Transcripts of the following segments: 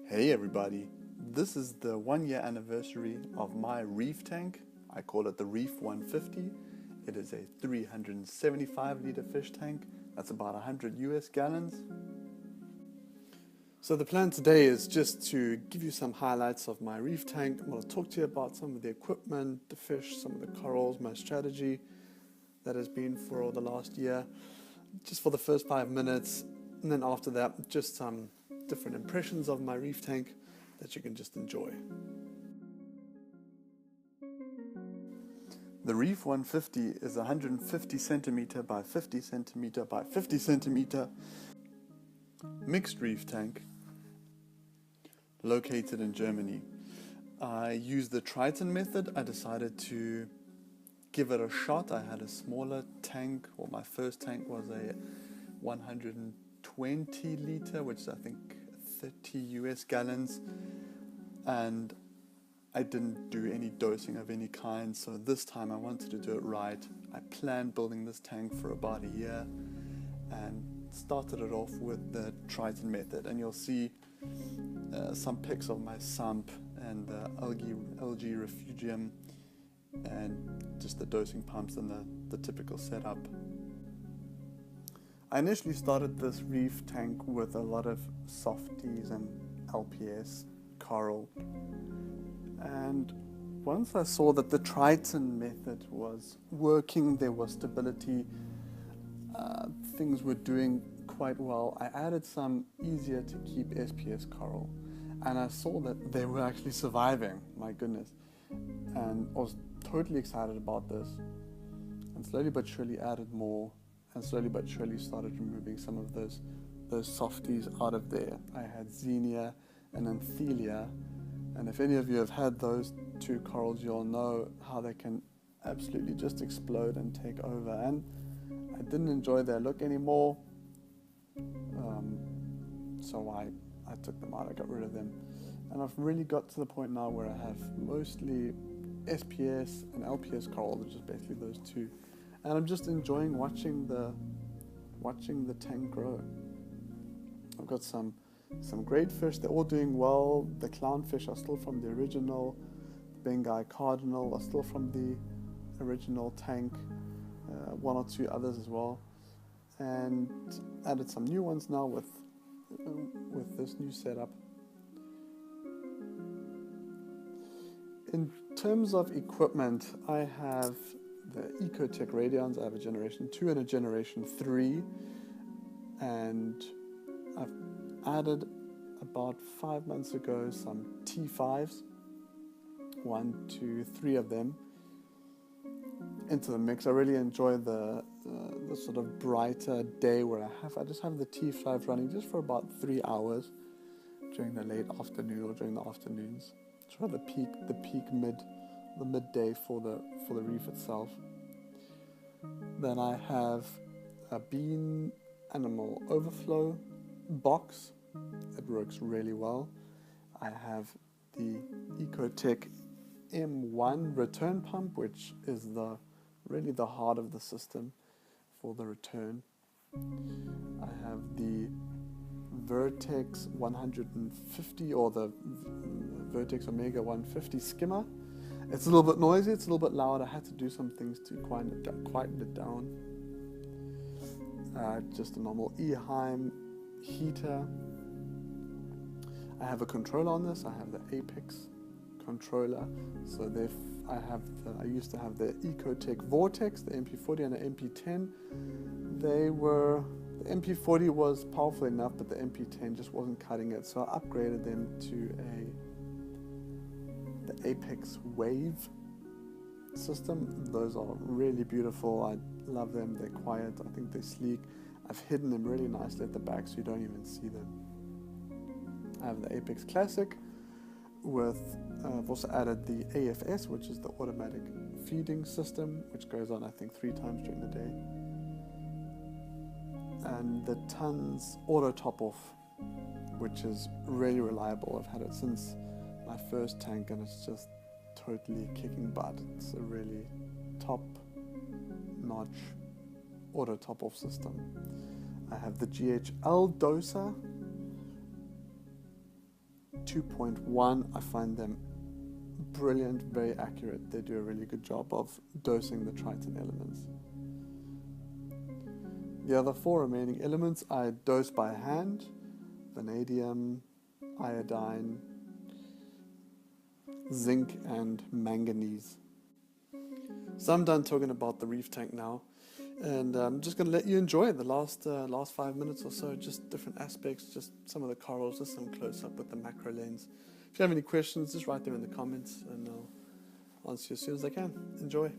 Hey everybody, this is the 1 year anniversary of my reef tank. I call it the Reef404. It is a 375 litre fish tank. That's about 100 US gallons. So the plan today is just to give you some highlights of my reef tank. I'm going to talk to you about some of the equipment, the fish, some of the corals, my strategy that has been for the last year, just for the first 5 minutes. And then after that, just some different impressions of my reef tank that you can just enjoy. The Reef404 is a 150 centimeter by 50 centimeter by 50 centimeter mixed reef tank located in Germany. I used the Triton method. I decided to give it a shot. I had a smaller tank, or my first tank was a 120 litre, which is I think 30 US gallons, and I didn't do any dosing of any kind, so this time I wanted to do it right. I planned building this tank for about a year and started it off with the Triton method, and you'll see some pics of my sump and the algae refugium and just the dosing pumps and the typical setup. I initially started this reef tank with a lot of softies and LPS coral, and once I saw that the Triton method was working, there was stability, things were doing quite well, I added some easier to keep SPS coral, and I saw that they were actually surviving, my goodness, and I was totally excited about this, and slowly but surely added more, and slowly but surely started removing some of those softies out of there. I had Xenia and Anthelia, and if any of you have had those two corals, you'll know how they can absolutely just explode and take over, and I didn't enjoy their look anymore, so I took them out, I got rid of them, and I've really got to the point now where I have mostly SPS and LPS coral, which is basically those two, and I'm just enjoying watching the tank grow. I've got some great fish, they're all doing well. The clownfish are still from the original, the Bengai cardinal are still from the original tank, one or two others as well, and added some new ones now with this new setup. In terms of equipment, I have the Ecotech Radions. I have a generation 2 and a generation 3, and I've added about 5 months ago some T5s, 1, 2, 3 of them into the mix. I really enjoy the sort of brighter day where I just have the T5 running just for about 3 hours during the late afternoon or during the afternoons. Try the midday for the reef itself. Then I have a bean animal overflow box. It works really well. I have the Ecotech M1 return pump, which is really the heart of the system for the return. I have the Vertex 150 or the Vertex Omega 150 skimmer. It's a little bit noisy, it's a little bit loud. I had to do some things to quieten it down. Just a normal Eheim heater. I have a controller on this. I have the Apex controller. So I used to have the Ecotech Vortex, the MP40 and the MP10. The MP40 was powerful enough, but the MP10 just wasn't cutting it. So I upgraded them to the Apex Wave system. Those are really beautiful. I love them. They're quiet. I think they're sleek. I've hidden them really nicely at the back so you don't even see them. I have the Apex Classic I've also added the AFS, which is the automatic feeding system, which goes on I think 3 times during the day. And the Tons Auto Top Off, which is really reliable. I've had it since my first tank and it's just totally kicking butt. It's a really top-notch auto top-off system. I have the GHL doser, 2.1, I find them brilliant, very accurate. They do a really good job of dosing the Triton elements. The other 4 remaining elements I dose by hand: vanadium, iodine, zinc, and manganese. So I'm done talking about the reef tank now, and I'm just going to let you enjoy the last 5 minutes or so, just different aspects, just some of the corals, just some close-up with the macro lens. If you have any questions, just write them in the comments, and I'll answer you as soon as I can. Enjoy.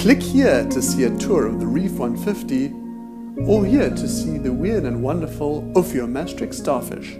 Click here to see a tour of the Reef 150, or here to see the weird and wonderful Ophiomastrix starfish.